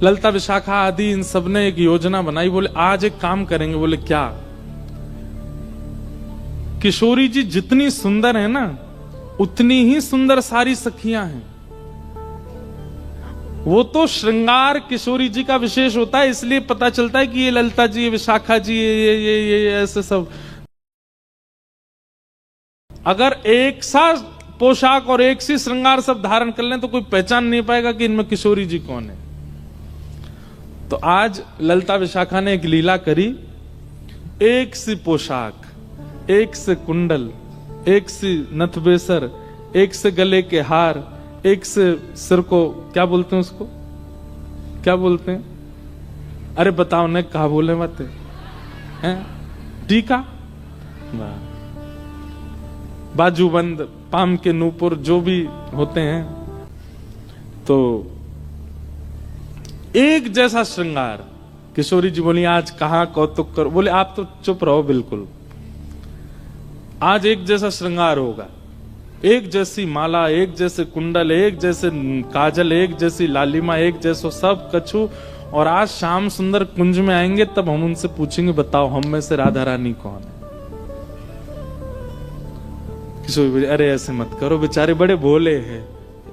ललिता विशाखा आदि इन सब ने एक योजना बनाई। बोले आज एक काम करेंगे। बोले क्या? किशोरी जी जितनी सुंदर है ना, उतनी ही सुंदर सारी सखियां हैं। वो तो श्रृंगार किशोरी जी का विशेष होता है, इसलिए पता चलता है कि ये ललिता जी, ये विशाखा जी, ये ऐसे सब। अगर एक सा पोशाक और एक सी श्रृंगार सब धारण कर लें तो कोई पहचान नहीं पाएगा कि इनमें किशोरी जी कौन है। तो आज ललिता विशाखा ने एक लीला करी। एक सी पोशाक, एक से कुंडल, एक सी नथबेसर, एक से गले के हार, एक से सिर को क्या बोलते हैं, उसको क्या बोलते हैं? अरे बताओ न, कहा बोले मत हैं? टीका, बाजूबंद, पाम के नूपुर, जो भी होते हैं। तो एक जैसा श्रृंगार। किशोरी जी बोली आज कहां कौतुक करो। बोले आप तो चुप रहो बिल्कुल, आज एक जैसा श्रृंगार होगा। एक जैसी माला, एक जैसे कुंडल, एक जैसे काजल, एक जैसी लालिमा, एक जैसो सब कछु। और आज शाम सुंदर कुंज में आएंगे तब हम उनसे पूछेंगे बताओ हम में से राधा रानी कौन है। किशोरी, अरे ऐसे मत करो, बेचारे बड़े भोले हैं,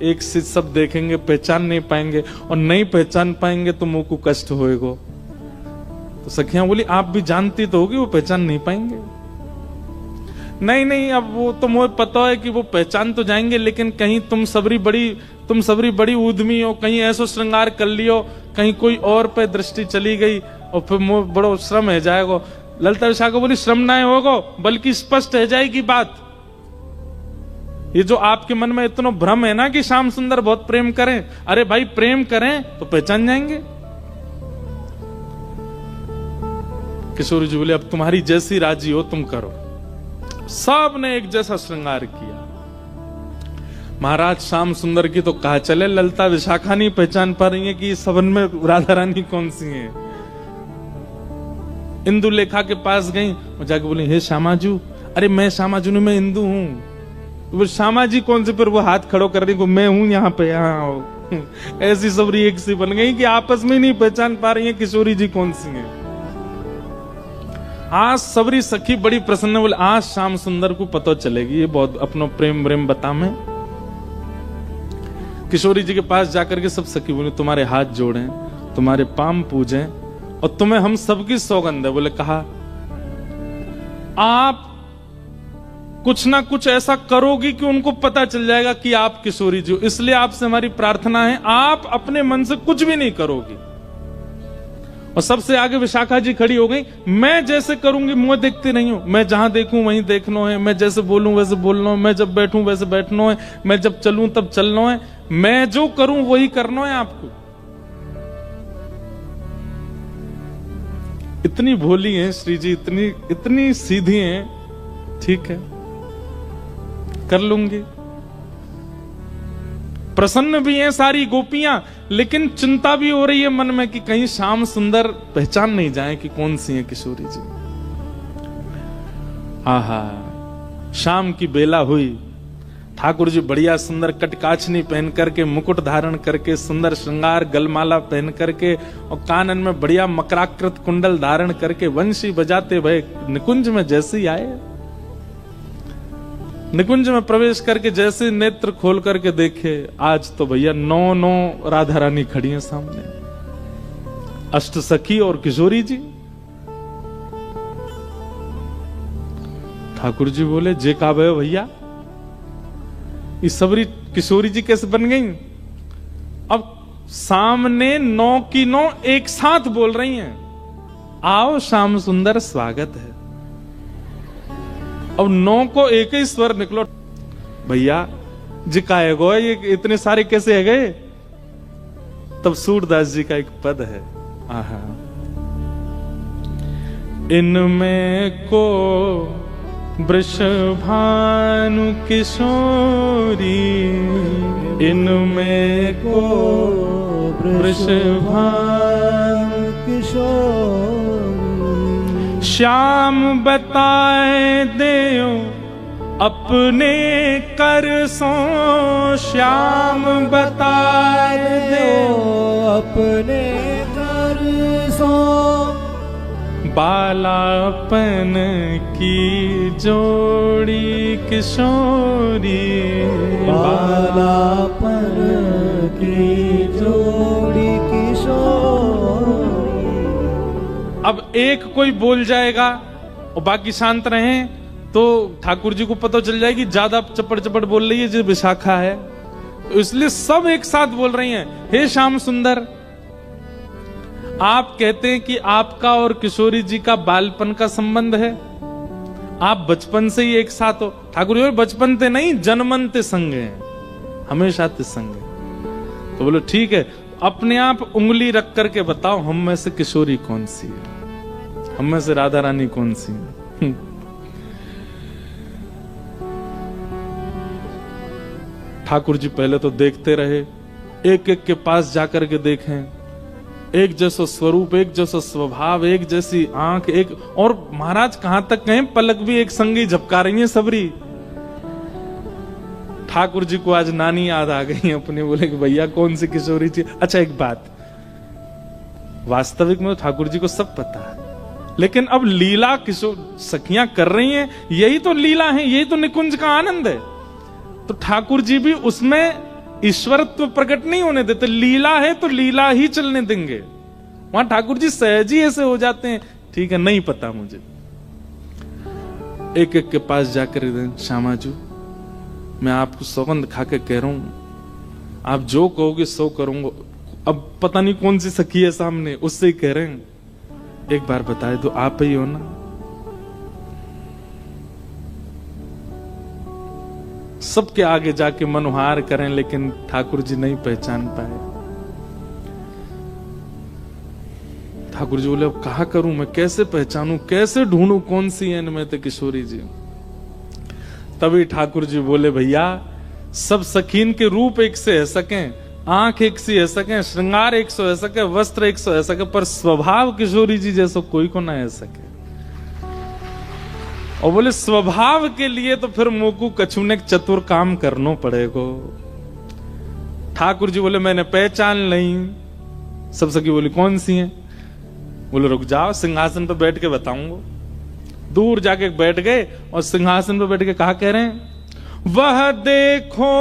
एक से सब देखेंगे पहचान नहीं पाएंगे, और नहीं पहचान पाएंगे तो मुंह को कष्ट होएगा। तो सखियां बोली आप भी जानती तो होगी वो पहचान नहीं पाएंगे। नहीं नहीं, अब वो तो मुझे पता है कि वो पहचान तो जाएंगे, लेकिन कहीं तुम सबरी बड़ी उद्यमी हो, कहीं ऐसा श्रृंगार कर लियो, कहीं कोई और पे दृष्टि चली गई और फिर मुझे बड़ो श्रम है जाएगा। ललिता विशाखा बोली श्रम ना होगा, बल्कि स्पष्ट है जाएगी बात। ये जो आपके मन में इतना भ्रम है ना कि श्याम सुंदर बहुत प्रेम करें, अरे भाई प्रेम करें तो पहचान जाएंगे। किशोरी जी बोले अब तुम्हारी जैसी राजी हो तुम करो। सब ने एक जैसा श्रृंगार किया। महाराज श्याम सुंदर की तो कहा चले, ललिता विशाखा नहीं पहचान पा रही है कि सबन में राधा रानी कौन सी है। इंदु लेखा के पास गई, वो जाके बोली हे श्यामाजू। अरे मैं श्यामाजू नहीं, मैं इंदु हूं। वो श्यामा जी कौन से? फिर वो हाथ खड़ो कर रही को, मैं हूं यहाँ पे, यहाँ आओ। ऐसी सबरी एक सी बन गई कि आपस में नहीं पहचान पा रही है किशोरी जी कौन सी है। आज सबरी सखी बड़ी प्रसन्न, बोले आज श्याम सुंदर को पता चलेगी, ये बहुत अपनो प्रेम प्रेम बता में। किशोरी जी के पास जाकर के सब सखी बोले तुम्हारे हाथ जोड़े, तुम्हारे पाम पूजे, और तुम्हें हम सबकी सौगंध है। बोले कहा आप कुछ ना कुछ ऐसा करोगी कि उनको पता चल जाएगा कि आप किशोरी जी हो, इसलिए आपसे हमारी प्रार्थना है आप अपने मन से कुछ भी नहीं करोगी। और सबसे आगे विशाखा जी खड़ी हो गई, मैं जैसे करूंगी मुंह देखती नहीं हूं, मैं जहां देखूं वहीं देखना है, मैं जैसे बोलूं वैसे बोलना है, मैं जब बैठूं वैसे बैठना है, मैं जब चलूं तब चलना है, मैं जो करूं वही करना है आपको। इतनी भोली हैं श्री जी, इतनी सीधी हैं, ठीक है कर लूंगी। प्रसन्न भी हैं सारी गोपियां, लेकिन चिंता भी हो रही है मन में कि कहीं श्याम सुंदर पहचान नहीं जाए कि कौन सी है किशोरी जी। आहा, शाम की बेला हुई, ठाकुर जी बढ़िया सुंदर कटकाचनी पहन करके, मुकुट धारण करके, सुंदर श्रृंगार गलमाला पहन करके, और कानन में बढ़िया मकराकृत कुंडल धारण करके वंशी बजाते भय निकुंज में जैसे ही आए। निकुंज में प्रवेश करके जैसे नेत्र खोल करके देखे, आज तो भैया 9 राधा रानी खड़ी हैं सामने, अष्ट सखी और किशोरी जी। ठाकुर जी बोले जे का भय भैया, ये सबरी किशोरी जी कैसे बन गई? अब सामने 9 की 9 एक साथ बोल रही हैं, आओ श्याम सुंदर स्वागत है। अब 9 को एक ही स्वर निकलो, भैया जिकाए गो ये इतने सारे कैसे है गए? तब सूरदास जी का एक पद है, आहा, इनमें को वृषभानु किशोरी, इनमें को वृषभानु किशोरी, श्याम बताए देओ अपने कर सो, श्याम बताए देओ अपने बालापन की जोड़ी किशोरी, बालापन की जोड़ी किशोरी। अब एक कोई बोल जाएगा और बाकी शांत रहे तो ठाकुर जी को पता चल जाएगी ज्यादा चपड़ चपड़ बोल रही है जो विशाखा है, तो इसलिए सब एक साथ बोल रही हैं, हे श्याम सुंदर। आप कहते हैं कि आपका और किशोरी जी का बालपन का संबंध है, आप बचपन से ही एक साथ हो। ठाकुर जी बचपन ते नहीं जन्मन ते संग हैं, हमेशा ते संग है। तो बोलो ठीक है, अपने आप उंगली रख करके बताओ हम में से किशोरी कौन सी है, हम में से राधा रानी कौन सी है। ठाकुर जी पहले तो देखते रहे, एक एक के पास जाकर के देखें, एक जैसा स्वरूप, एक जैसा स्वभाव, एक जैसी आंख, एक और महाराज कहां तक कहें पलक भी एक संगी झपका रही है सबरी। ठाकुर जी को आज नानी याद आ गई अपने, बोले कि भैया कौन सी किशोरी थी। अच्छा एक बात, वास्तविक में ठाकुर जी को सब पता है, लेकिन अब लीला किशोर सखियां कर रही हैं, यही तो लीला है, यही तो निकुंज का आनंद है। तो ठाकुर जी भी उसमें ईश्वरत्व प्रकट नहीं होने देते, लीला है तो लीला ही चलने देंगे। वहां ठाकुर जी सहज ही ऐसे हो जाते हैं, ठीक है नहीं पता मुझे। एक एक के पास जाकर श्यामाजू मैं आपको सौगंध खा के कह रहा हूं, आप जो कहोगे सो करूंगा। अब पता नहीं कौन सी सखी है सामने, उससे ही कह रहे हैं, एक बार बताए तो आप ही हो ना। सबके आगे जाके मनोहार करें, लेकिन ठाकुर जी नहीं पहचान पाए। ठाकुर जी बोले अब कहा करूं मैं, कैसे पहचानूं, कैसे ढूंढूं कौन सी है इनमें तो किशोरी जी। तभी ठाकुर जी बोले भैया सब सखीन के रूप एक से है सकें, आंख एक सी है सके, श्रृंगार एक सौ है सके, वस्त्र एक सौ है सके, पर स्वभाव किशोरी जी जैसा कोई को ना है सके। और बोले स्वभाव के लिए तो फिर मोकू कछु ने चतुर काम करना पड़ेगा। ठाकुर जी बोले मैंने पहचान नहीं। सब सखी बोली कौन सी हैं? बोले रुक जाओ सिंहासन पे बैठ के बताऊंगा। दूर जाके बैठ गए और सिंहासन पे बैठ के कहा कह रहे हैं, वह देखो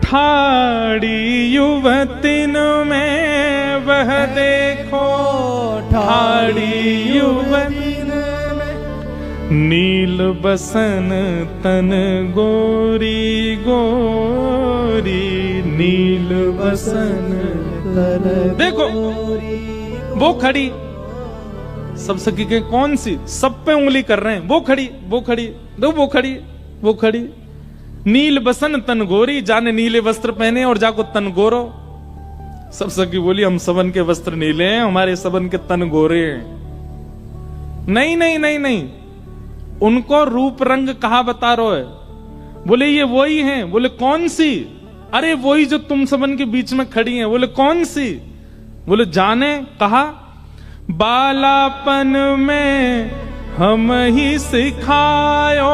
ठाड़ी युवतिन में, वह देखो ठाड़ी युवतिन में, नील बसन तन गोरी गोरी, नील बसन तन देखो वो खड़ी। सब सखी के कौन सी? सब पे उंगली कर रहे हैं, वो खड़ी वो खड़ी, दो वो खड़ी वो खड़ी। नील बसन तन गोरी, जाने नीले वस्त्र पहने और जाको तन गोरो। सब सखी बोली हम सबन के वस्त्र नीले हैं, हमारे सबन के तन गोरे हैं। नहीं नहीं नहीं नहीं, उनको रूप रंग कहा बता रहे है? बोले ये वही हैं। बोले कौन सी? अरे वही जो तुम सबन के बीच में खड़ी हैं। बोले कौन सी? बोले जाने। कहा बालापन में हम ही सिखायो,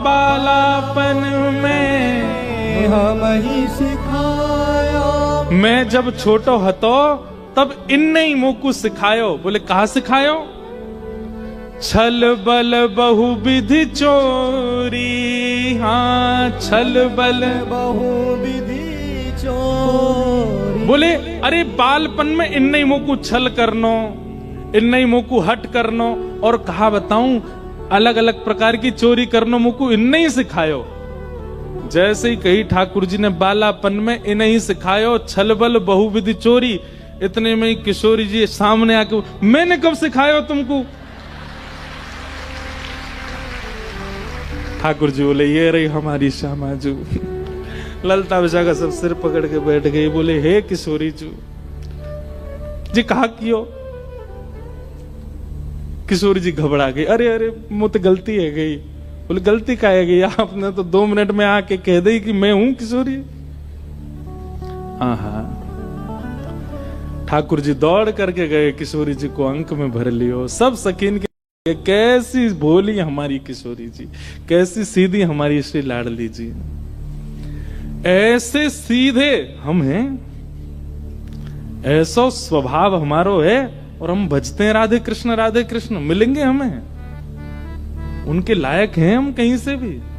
बालापन में हम ही सिखायो, मैं जब छोटो हतो तब इनने ही मोकू सिखायो। बोले कहा सिखायो? छल बल बहुविधि चोरी, हाँ छल बल बहुविधि चोरी। बोले अरे बालपन में इनने ही मोकू छल करनो, इनने ही मोकू हट करनो, और कहा बताऊं अलग अलग प्रकार की चोरी करनो मोकू इनने ही सिखायो। जैसे ही कही ठाकुर जी ने बालापन में इन्हें ही सिखायो छल बल बहुविधि चोरी, इतने में ही किशोरी जी सामने आके, मैंने कब सिखायो तुमको? ठाकुर जी बोले ये रही हमारी श्यामाजू। ललता विशाखा सब सिर पकड़ के बैठ गई। बोले हे किशोरी जी कहा कियो? किशोरी जी घबरा गई। अरे अरे मुझे गलती है गई। बोले गलती का है गई? आपने तो 2 मिनट में आके कह दी कि मैं हूं किशोरी। हाँ ठाकुर जी दौड़ करके गए, किशोरी जी को अंक में भर लियो। सब सकीन के कैसी भोली हमारी किशोरी जी, कैसी सीधी हमारी श्री लाडली जी। ऐसे सीधे हम हैं, ऐसा स्वभाव हमारो है, और हम भजते हैं राधे कृष्ण मिलेंगे हमें? उनके लायक हैं हम कहीं से भी?